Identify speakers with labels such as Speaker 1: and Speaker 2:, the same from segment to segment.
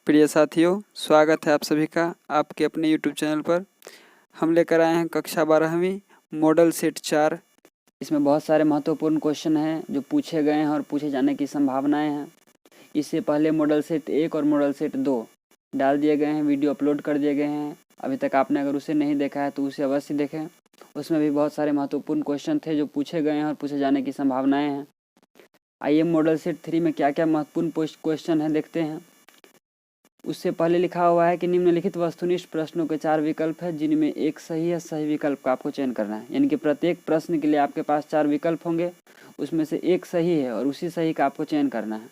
Speaker 1: प्रिय साथियों, स्वागत है आप सभी का आपके अपने YouTube चैनल पर। हम लेकर आए हैं कक्षा 12वीं मॉडल सेट 4। इसमें बहुत सारे महत्वपूर्ण क्वेश्चन हैं जो पूछे गए हैं और पूछे जाने की संभावनाएं हैं। इससे पहले मॉडल सेट 1 और मॉडल सेट 2 डाल दिए गए हैं, वीडियो अपलोड कर दिए गए हैं। अभी तक आपने अगर उसे नहीं देखा है तो उसे अवश्य देखें। उसमें भी बहुत सारे महत्वपूर्ण क्वेश्चन थे जो पूछे गए हैं और पूछे जाने की संभावनाएँ हैं। आइए मॉडल सेट 3 में क्या क्या महत्वपूर्ण क्वेश्चन हैं देखते हैं। उससे पहले लिखा हुआ है कि निम्नलिखित वस्तुनिष्ठ प्रश्नों के 4 विकल्प है जिनमें एक सही है। सही विकल्प का आपको चयन करना है, यानी कि प्रत्येक प्रश्न के लिए आपके पास 4 विकल्प होंगे, उसमें से एक सही है और उसी सही का आपको चयन करना है।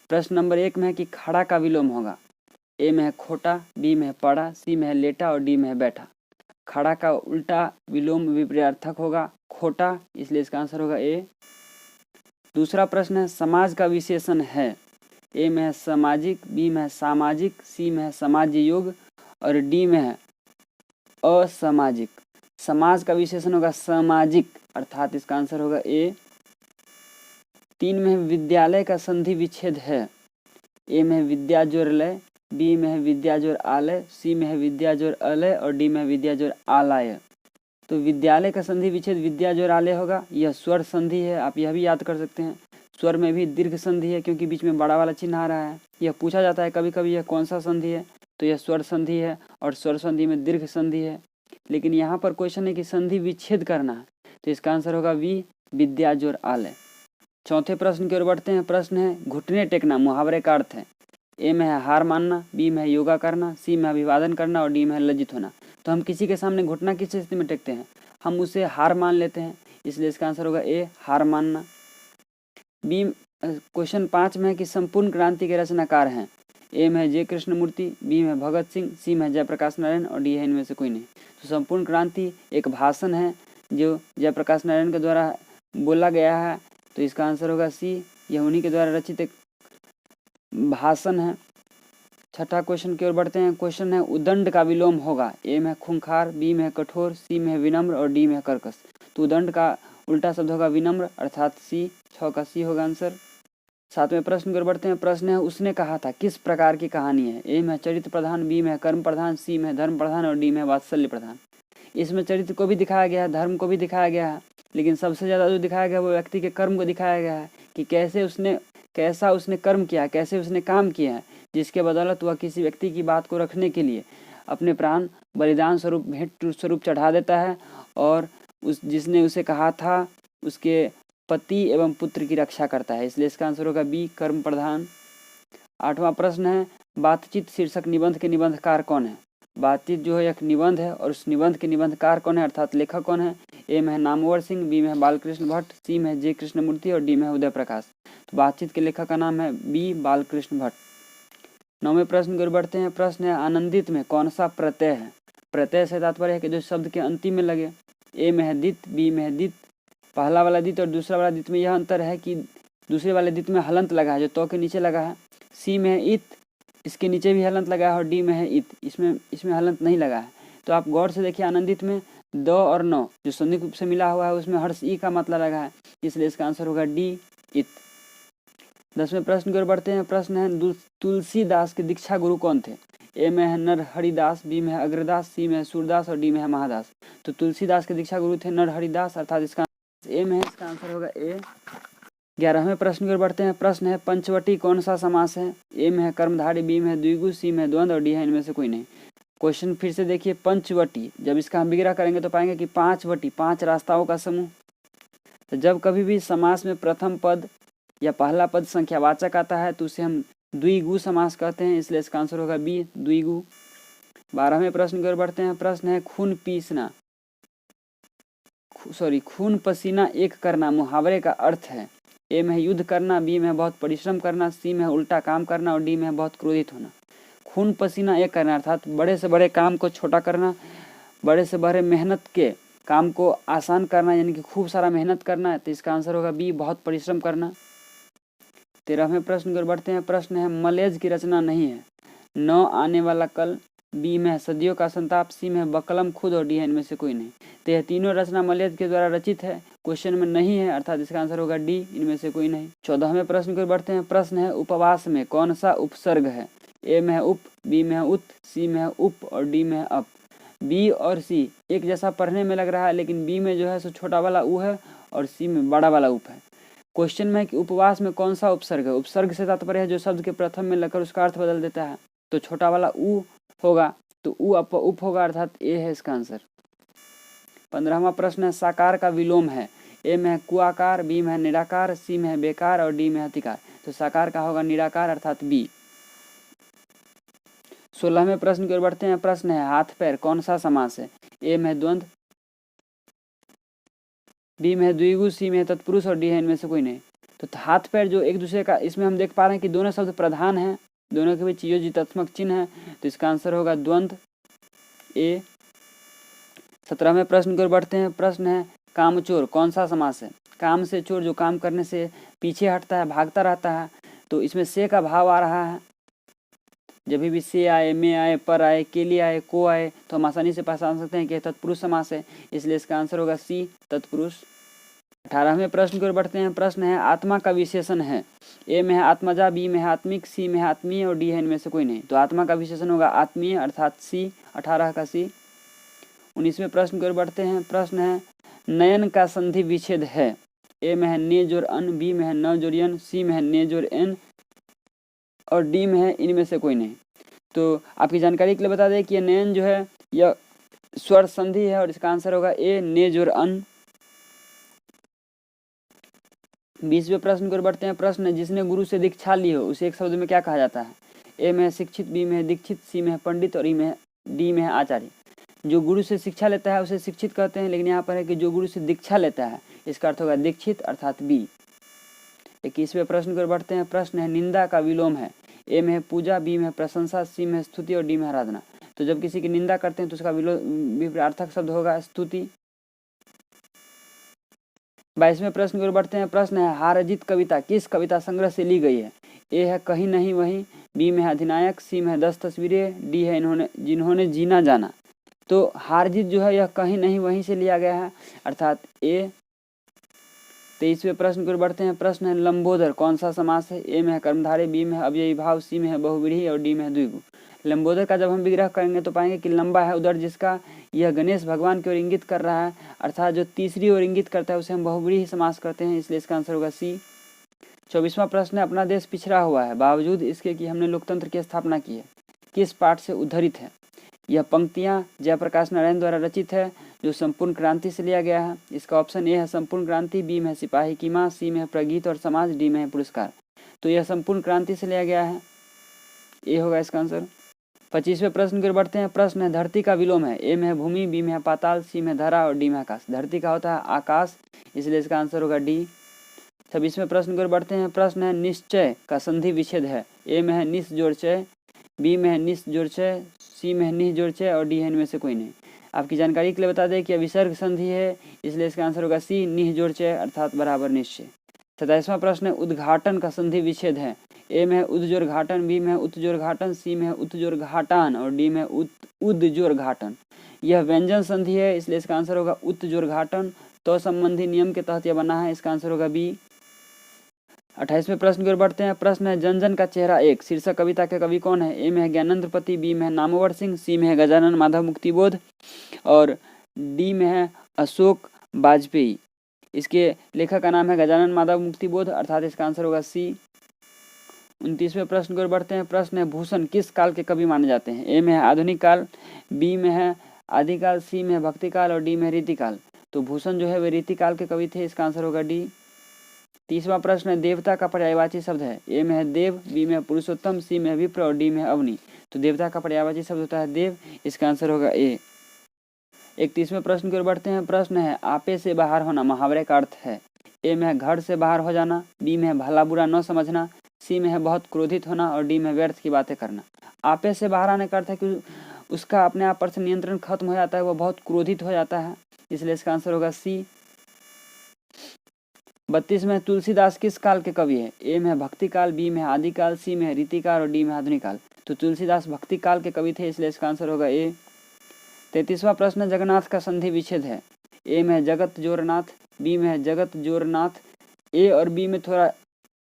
Speaker 1: प्रश्न नंबर 1 में है कि खड़ा का विलोम होगा। ए में है खोटा, बी में है पड़ा, सी में है लेटा और डी में है बैठा। खड़ा का उल्टा विलोम विपर्यार्थक होगा खोटा, इसलिए इसका आंसर होगा ए। दूसरा प्रश्न है समाज का विशेषण है। ए में है सामाजिक, बी में है सामाजिक, सी में है समाज्य योग और डी में है असामाजिक। समाज का विशेषण होगा सामाजिक, अर्थात इसका आंसर होगा ए। 3 में है विद्यालय का संधि विच्छेद है। ए में है विद्या जोड़ लय, बी में है विद्या जोड़ आलय, सी में है विद्या जोड़ अलय और डी में है विद्या जोड़ आलय। तो विद्यालय का संधि विच्छेद विद्या जोड़ आलय होगा। यह स्वर संधि है, आप यह भी याद कर सकते हैं। स्वर में भी दीर्घ संधि है क्योंकि बीच में बड़ा वाला चिन्ह आ रहा है। यह पूछा जाता है कभी कभी, यह कौन सा संधि है, तो यह स्वर संधि है और स्वर संधि में दीर्घ संधि है। लेकिन यहाँ पर क्वेश्चन है कि संधि विच्छेद करना है, तो इसका आंसर होगा वी, विद्या जोड़ आलय। चौथे प्रश्न की ओर बढ़ते हैं। प्रश्न है घुटने टेकना मुहावरे का अर्थ है। ए में है हार मानना, बी में है योगा करना, सी में अभिवादन करना और डी में है लज्जित होना। तो हम किसी के सामने घुटना किस स्थिति में टेकते हैं? हम उसे हार मान लेते हैं, इसलिए इसका आंसर होगा ए, हार मानना। बी क्वेश्चन 5 में है कि संपूर्ण क्रांति के रचनाकार हैं। ए में है जय कृष्णमूर्ति, बी में भगत सिंह, सी में जयप्रकाश नारायण और डी है इनमें से कोई नहीं। तो संपूर्ण क्रांति एक भाषण है जो जयप्रकाश नारायण के द्वारा बोला गया है, तो इसका आंसर होगा सी, यह उन्हीं के द्वारा रचित एक भाषण है। छठा क्वेश्चन की ओर बढ़ते हैं। क्वेश्चन है उदंड का विलोम होगा। ए में खूंखार, बी में कठोर, सी में विनम्र और डी में कर्कश। तो उदंड का उल्टा शब्द होगा विनम्र, अर्थात सी, 6 का सी होगा आंसर। 7वें प्रश्न की ओर बढ़ते हैं। प्रश्न है उसने कहा था किस प्रकार की कहानी है। ए में चरित्र प्रधान, बी में कर्म प्रधान, सी में धर्म प्रधान और डी में वात्सल्य प्रधान। इसमें चरित्र को भी दिखाया गया है, धर्म को भी दिखाया गया है, लेकिन सबसे ज़्यादा जो दिखाया गया वो व्यक्ति के कर्म को दिखाया गया है कि कैसा उसने कर्म किया, कैसे उसने काम किया है, जिसके बदौलत वह किसी व्यक्ति की बात को रखने के लिए अपने प्राण बलिदान स्वरूप, भेंट स्वरूप चढ़ा देता है और जिसने उसे कहा था उसके पति एवं पुत्र की रक्षा करता है, इसलिए इसका आंसर होगा बी, कर्म प्रधान। 8वां प्रश्न है बातचीत शीर्षक निबंध के निबंधकार कौन है। बातचीत जो है एक निबंध है और उस निबंध के निबंधकार कौन है, अर्थात लेखक कौन है। ए में है नामवर सिंह, बी में है बालकृष्ण भट्ट, सी में है जय कृष्णमूर्ति और डी में है उदय प्रकाश। तो बातचीत के लेखक का नाम है बी, बालकृष्ण भट्ट। 9वें प्रश्न की ओर बढ़ते हैं। प्रश्न है आनंदित में कौन सा प्रत्यय है। प्रत्यय से तात्पर्य है कि जो शब्द के अंतिम में लगे। ए में है दित, बी में है दित, पहला वाला दित और दूसरा वाला दित में यह अंतर है कि दूसरे वाले दित में हलंत लगा है जो तो के नीचे लगा है। सी में है इत, इसके नीचे भी हलंत लगा है और डी में है इत, इसमें हलंत नहीं लगा है। तो आप गौर से देखिए आनंदित में द और न जो संयुक्त रूप से मिला हुआ है उसमें हर्ष ई का मतलब लगा है, इसलिए इसका आंसर होगा डी, इत। 10वें प्रश्न की ओर बढ़ते हैं। प्रश्न है तुलसीदास के दीक्षा गुरु कौन थे। ए में है नरहरिदास, बी में है अग्रदास, सी में है सूरदास और डी में है महादास। तो तुलसीदास के दीक्षा गुरु थे नरहरिदास, अर्थात इसका ए में है, इसका आंसर होगा ए। 11वें प्रश्न की ओर बढ़ते हैं। प्रश्न है पंचवटी कौन सा समास है। ए में है कर्मधारय, बी में है द्विगु, सी में है द्वंद्व और डी है इनमें से कोई नहीं। क्वेश्चन फिर से देखिए, पंचवटी, जब इसका हम विग्रह करेंगे तो पाएंगे कि 5 वटी, 5 रास्ताओं का समूह। तो जब कभी भी समास में प्रथम पद या पहला पद संख्यावाचक आता है तो उसे हम द्विगु समास कहते हैं, इसलिए इसका आंसर होगा बी, द्विगु। 12वें प्रश्न की ओर बढ़ते हैं। प्रश्न है खून पसीना एक करना मुहावरे का अर्थ है। ए में युद्ध करना, बी में बहुत परिश्रम करना, सी में उल्टा काम करना और डी में बहुत क्रोधित होना। खून पसीना एक करना अर्थात बड़े से बड़े काम को छोटा करना, बड़े से बड़े मेहनत के काम को आसान करना, यानी कि खूब सारा मेहनत करना है, तो इसका आंसर होगा बी, बहुत परिश्रम करना। 13वें प्रश्न की ओर बढ़ते हैं। प्रश्न है मलेज की रचना नहीं है। न आने वाला कल, बी में सदियों का संताप, सी में बकलम खुद और डी है इनमें से कोई नहीं। तो यह तीनों रचना मलेज के द्वारा रचित है, क्वेश्चन में नहीं है, अर्थात इसका आंसर होगा डी, इनमें से कोई नहीं। 14वें प्रश्न की ओर बढ़ते हैं। प्रश्न है उपवास में कौन सा उपसर्ग है। ए में है उप, बी में है उत, सी में है उप और डी में है अप। बी और सी एक जैसा पढ़ने में लग रहा है, लेकिन बी में जो है सो छोटा वाला उ है और सी में बड़ा वाला उप है। क्वेश्चन में है कि उपवास में कौन सा उपसर्ग है। उपसर्ग से तात्पर्य है जो शब्द के प्रथम में लगकर उसका अर्थ बदल देता है, तो छोटा वाला उ होगा, तो उ उप होगा, अर्थात ए है इसका आंसर। 15वां प्रश्न है साकार का विलोम है। ए में है कुआकार, बी में है निराकार, सी में है बेकार और डी में है तिकार। तो साकार का होगा निराकार, अर्थात बी। 16वें प्रश्न की ओर बढ़ते हैं। प्रश्न है हाथ पैर कौन सा समास है। ए में है द्वंद्व, बी में है द्विगु, सी में है तत्पुरुष और डी है इनमें से कोई नहीं। तो हाथ पैर जो एक दूसरे का, इसमें हम देख पा रहे हैं कि दोनों शब्द प्रधान हैं, दोनों के बीच योजितात्मक चिन्ह है, तो इसका आंसर होगा द्वंद्व ए। 17वें प्रश्न की ओर बढ़ते हैं। प्रश्न है कामचोर कौन सा समास है। काम से चोर जो काम करने से पीछे हटता है, भागता रहता है, तो इसमें से का भाव आ रहा है। जब भी से आए, में आए, पर आए, के लिए आए, को आए, तो हम आसानी से पहचान सकते हैं कि यह तत्पुरुष समास है, इसलिए इसका आंसर होगा सी तत्पुरुष। 18वें प्रश्न की ओर बढ़ते हैं। प्रश्न है आत्मा का विशेषण है। ए में है आत्मजा, बी में है आत्मिक, सी में है आत्मीय और डी है इनमें से कोई नहीं। तो आत्मा का विशेषण होगा आत्मीय, अर्थात सी, 18 का सी। 19वें प्रश्न की ओर बढ़ते हैं। प्रश्न है नयन का संधि विच्छेद है। ए में है ने जोर अन, बी में है न जोर यन, सी में है ने जोर एन और डी में है इनमें से कोई नहीं। तो आपकी जानकारी के लिए बता दें कि यह नयन जो है यह स्वर संधि है और इसका आंसर होगा ए ने जोर अन। 20वें प्रश्न की ओर बढ़ते हैं। प्रश्न है जिसने गुरु से दीक्षा ली हो उसे एक शब्द में क्या कहा जाता है। ए में है शिक्षित, बी में है दीक्षित, सी में है पंडित और डी में है आचार्य। जो गुरु से शिक्षा लेता है उसे शिक्षित कहते हैं, लेकिन यहाँ पर है कि जो गुरु से दीक्षा लेता है, इसका अर्थ होगा दीक्षित, अर्थात बी। 21वें प्रश्न की ओर बढ़ते हैं। प्रश्न है निंदा का विलोम है। ए में है पूजा, बी में है प्रशंसा, सी में है स्तुति और डी में आराधना। तो जब किसी की निंदा करते हैं तो उसका विपरीतार्थक शब्द होगा स्तुति। 22वें प्रश्न की ओर बढ़ते हैं। प्रश्न है हार-जीत कविता किस कविता संग्रह से ली गई है। ए है कहीं नहीं वहीं, बी में है अधिनायक, सी में है 10 तस्वीरें, डी है जिन्होंने जीना जाना। तो हार-जीत जो है यह कहीं नहीं वहीं से लिया गया है, अर्थात ए। 23वें प्रश्न की ओर बढ़ते हैं। प्रश्न है लंबोदर कौन सा समास है। ए में है कर्मधारय, बी में है अव्ययी भाव, सी में है बहुव्रीहि और डी में है द्विगु। लंबोदर का जब हम विग्रह करेंगे तो पाएंगे कि लंबा है उदर जिसका, यह गणेश भगवान की ओर इंगित कर रहा है, अर्थात जो तीसरी ओर इंगित करता है उसे हम बहुव्रीहि समास करते हैं, इसलिए इसका आंसर होगा सी। 24वां प्रश्न है अपना देश पिछड़ा हुआ है बावजूद इसके कि हमने लोकतंत्र की स्थापना की है, किस पाठ से उद्धरित है। यह पंक्तियां जयप्रकाश नारायण द्वारा रचित है जो संपूर्ण क्रांति से लिया गया है। इसका ऑप्शन ए है संपूर्ण क्रांति, बी में है सिपाही की मां, सी में है प्रगीत और समाज, डी में है पुरस्कार। तो यह संपूर्ण क्रांति से लिया गया है, ए होगा इसका आंसर। 25वें प्रश्न की ओर बढ़ते हैं। प्रश्न है धरती का विलोम है। ए में है भूमि, बी में है पाताल, सी में धरा और डी में आकाश। धरती का होता है आकाश, इसलिए इसका आंसर होगा डी। 26वें प्रश्न की ओर बढ़ते हैं। प्रश्न है निश्चय का संधि विच्छेद है। ए में है निस जोड़ चय, बी में है निस जोड़ चय, सी में है निह जोड़ चय और डी है इनमें से कोई नहीं। आपकी जानकारी के लिए बता दें कि विसर्ग संधि है, इसलिए इसका आंसर होगा सी निह जोड़ चय, अर्थात बराबर निश्चय। 27वां प्रश्न है उद्घाटन का संधि विच्छेद है। ए में है उद्जोर घाटन, बी में है उत्जोर घाटन, सी में है उत्जोर घाटान और डी में उद्जोर घाटन। यह व्यंजन संधि है, इसलिए इसका आंसर होगा उत्जोर घाटन। तो संबंधी नियम के तहत यह बना है, इसका आंसर होगा बी। 28वें प्रश्न की ओर बढ़ते हैं। प्रश्न है जन जन का चेहरा एक शीर्षक कविता के कवि कौन है। ए में है ज्ञानेंद्रपति, बी में है नामवर सिंह, सी में है गजानन माधव मुक्तिबोध और डी में है अशोक वाजपेयी। इसके लेखक का नाम है गजानन माधव मुक्तिबोध, अर्थात इसका आंसर होगा सी। 29वें प्रश्न की ओर बढ़ते हैं। प्रश्न है भूषण किस काल के कवि माने जाते हैं। ए में है आधुनिक काल, बी में है आदिकाल, सी में है भक्ति काल और डी में है रीतिकाल। तो भूषण जो है वे रीतिकाल के कवि थे, इसका आंसर होगा डी। 30वां प्रश्न है देवता का पर्यायवाची शब्द है। ए में है देव, बी में है पुरुषोत्तम, सी में है विप्र और डी में है अवनी। तो देवता का पर्यायवाची शब्द होता है देव, इसका आंसर होगा ए। 31वें प्रश्न की ओर बढ़ते हैं। प्रश्न है आपे से बाहर होना मुहावरे का अर्थ है। ए में है घर से बाहर हो जाना, बी में है भला बुरा न समझना, सी में है बहुत क्रोधित होना और डी में व्यर्थ की बातें करना। आपे से बाहर आने का अर्थ है कि उसका अपने आप पर से नियंत्रण खत्म हो जाता है, वो बहुत क्रोधित हो जाता है, इसलिए इसका आंसर होगा सी। 32 में तुलसीदास किस काल के कवि है। ए में है भक्ति काल, बी में है आदिकाल, सी में है रीतिकाल और डी में आधुनिक काल। तो तुलसीदास भक्ति काल के कवि थे, इसलिए इसका आंसर होगा ए। 33वां प्रश्न जगन्नाथ का संधि विच्छेद है। ए में है जगत जोरनाथ, बी में है जगत जोरनाथ। ए और बी में थोड़ा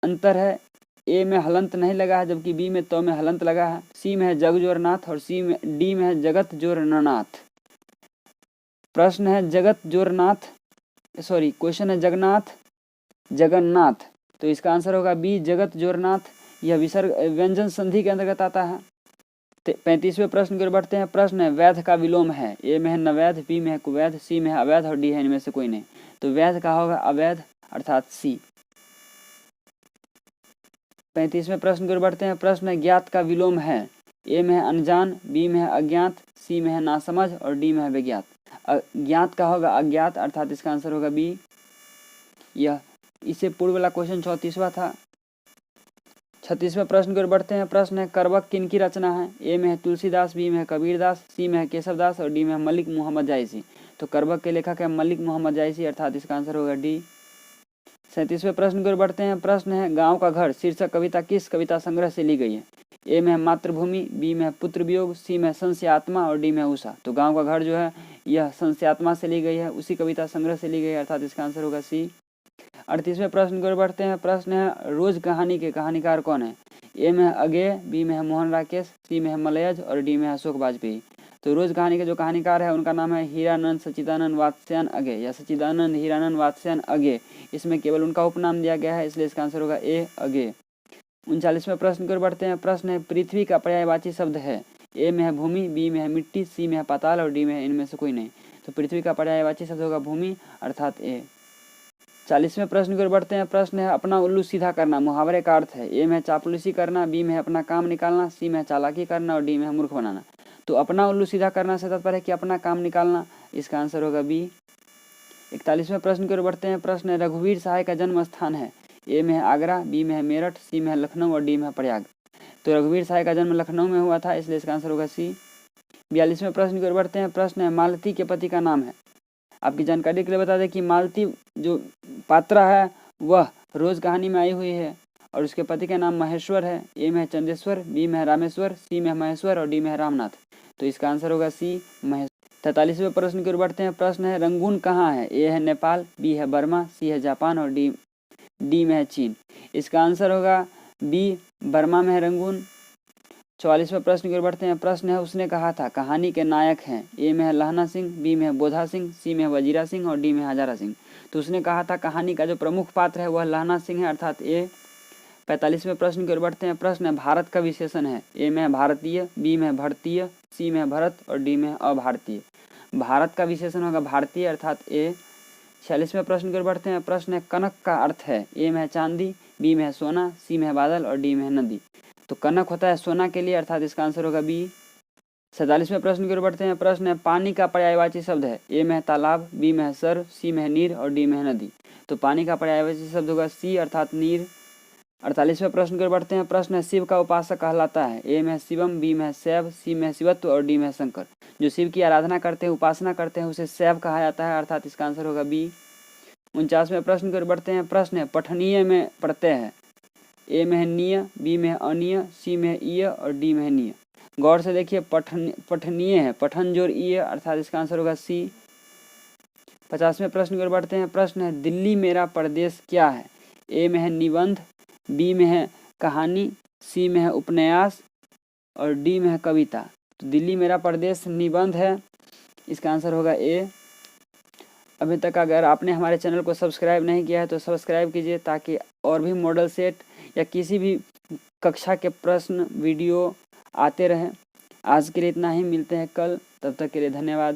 Speaker 1: अंतर है, ए में हलंत नहीं लगा है जबकि बी में तो में हलंत लगा है। सी में है जग जोर नाथ और डी में है जगत जोर ननाथ। प्रश्न है जगत जोर नाथ, सॉरी क्वेश्चन है जगन्नाथ जगन्नाथ, तो इसका आंसर होगा बी जगत जोरनाथ। यह विसर्ग व्यंजन संधि के अंतर्गत आता है। 35वें प्रश्न की ओर बढ़ते हैं। प्रश्न है वैध का विलोम है। ए में है नवैध, बी में है कुवैध, सी में है अवैध और डी है इनमें से कोई नहीं। तो वैध का होगा अवैध अर्थात सी। 35वें प्रश्न की ओर बढ़ते हैं। प्रश्न है ज्ञात का विलोम है। ए में है अनजान, बी में है अज्ञात, सी में है नासमझ और डी में है विज्ञात। ज्ञात का होगा अज्ञात अर्थात इसका आंसर होगा बी। यह इससे पूर्व वाला क्वेश्चन 34वां था। 36वें प्रश्न की ओर बढ़ते हैं। प्रश्न है करवक किन की रचना है। ए में है तुलसीदास, बी में है कबीरदास, सी में है केशवदास और डी में है मलिक मोहम्मद जायसी। तो करवक के लेखक है मलिक मोहम्मद जायसी अर्थात इसका आंसर होगा डी। 37वें प्रश्न की ओर बढ़ते हैं। प्रश्न है गाँव का घर शीर्षक कविता किस कविता संग्रह से ली गई है। ए में है मातृभूमि, बी में है पुत्र वियोग, सी में है संस्यात्मा और डी में है उषा। तो गाँव का घर जो है यह संस्यात्मा से ली गई है, उसी कविता संग्रह से ली गई है अर्थात इसका आंसर होगा सी। 38वें प्रश्न की ओर बढ़ते हैं। प्रश्न है रोज कहानी के कहानीकार कौन है। ए में है अगेय, बी में है मोहन राकेश, सी में है मलयज और डी में है अशोक वाजपेयी। तो रोज कहानी के जो कहानीकार है उनका नाम है हीरानंद सच्चिदानंद वात्स्यायन अगेय या सच्चिदानंद हीरानंद वात्स्यायन अगेय। इसमें केवल उनका उपनाम दिया गया है इसलिए इसका आंसर होगा ए अगेय। 39वें प्रश्न की ओर बढ़ते हैं। प्रश्न है पृथ्वी का पर्यायवाची शब्द है। ए में है भूमि, बी में है मिट्टी, सी में है पाताल और डी में है इनमें से कोई नहीं। तो पृथ्वी का पर्यायवाची शब्द होगा भूमि अर्थात ए। 40वें प्रश्न की ओर बढ़ते हैं। प्रश्न है अपना उल्लू सीधा करना मुहावरे का अर्थ है। ए में चापलूसी करना, बी में अपना काम निकालना, सी में चालाकी करना और डी में मूर्ख बनाना। तो अपना उल्लू सीधा करना से तात्पर्य है कि अपना काम निकालना, इसका आंसर होगा बी। 41वें प्रश्न की ओर बढ़ते हैं। प्रश्न है रघुवीर सहाय का जन्म स्थान है। ए में है आगरा, बी में है मेरठ, सी में है लखनऊ और डी में है प्रयाग। तो रघुवीर सहाय का जन्म लखनऊ में हुआ था इसलिए इसका आंसर होगा सी। 42वें प्रश्न की ओर बढ़ते हैं। प्रश्न है मालती के पति का नाम है। आपकी जानकारी के लिए बता दें कि मालती जो पात्रा है वह रोज कहानी में आई हुई है और उसके पति का नाम महेश्वर है। ए में है चंदेश्वर, बी में है रामेश्वर, सी में है महेश्वर और डी में है रामनाथ। तो इसका आंसर होगा सी महेश्वर। 43वें प्रश्न की ओर बढ़ते हैं। प्रश्न है रंगून कहाँ है। ए है नेपाल, बी है बर्मा, सी है जापान और डी में है चीन। इसका आंसर होगा बी बर्मा में है रंगून। 44वें प्रश्न की ओर बढ़ते हैं। प्रश्न है उसने कहा था कहानी के नायक हैं। ए में है लहना सिंह, बी में है बोधा सिंह, सी में है वजीरा सिंह और डी में है हजारा सिंह। तो उसने कहा था कहानी का जो प्रमुख पात्र है वह लहना सिंह है अर्थात ए। 45वें प्रश्न की ओर बढ़ते हैं। प्रश्न है भारत का विशेषण है। ए में है भारतीय, बी में है भारतीय, सी में है भरत और डी में है अभारतीय। भारत का विशेषण होगा भारतीय अर्थात ए। 46वें प्रश्न की ओर बढ़ते हैं। प्रश्न है कनक का अर्थ है। ए में है चांदी, बी में है सोना, सी में है बादल और डी में है नदी। तो कनक होता है सोना के लिए अर्थात इसका आंसर होगा बी। 47वें प्रश्न की ओर बढ़ते हैं। प्रश्न है पानी का पर्यायवाची शब्द है। ए में है तालाब, बी में है सर, सी में है नीर और डी में है नदी। तो पानी का पर्यायवाची शब्द होगा सी अर्थात नीर। 48वें प्रश्न की ओर बढ़ते हैं। प्रश्न है शिव का उपासक कहलाता है। ए में है शिवम, बी में है शैव, सी में है शिवत्व और डी में है शंकर। जो शिव की आराधना करते हैं उपासना करते हैं उसे शैव कहा जाता है अर्थात इसका आंसर होगा बी। 49वें प्रश्न की ओर बढ़ते हैं। प्रश्न है पठनीय में प्रत्यय है। ए में है निय, बी में है अनिय, सी में है ईय और डी में है निय। गौर से देखिए पठनीय है, पठन जोर ईय अर्थात इसका आंसर होगा सी। 50वें प्रश्न की ओर बढ़ते हैं। प्रश्न है दिल्ली मेरा परदेश क्या है। ए में है निबंध, बी में है कहानी, सी में है उपन्यास और डी में है कविता। तो दिल्ली मेरा परदेश निबंध है, इसका आंसर होगा ए। अभी तक अगर आपने हमारे चैनल को सब्सक्राइब नहीं किया है तो सब्सक्राइब कीजिए ताकि और भी मॉडल सेट या किसी भी कक्षा के प्रश्न वीडियो आते रहें। आज के लिए इतना ही, मिलते हैं कल, तब तक के लिए धन्यवाद।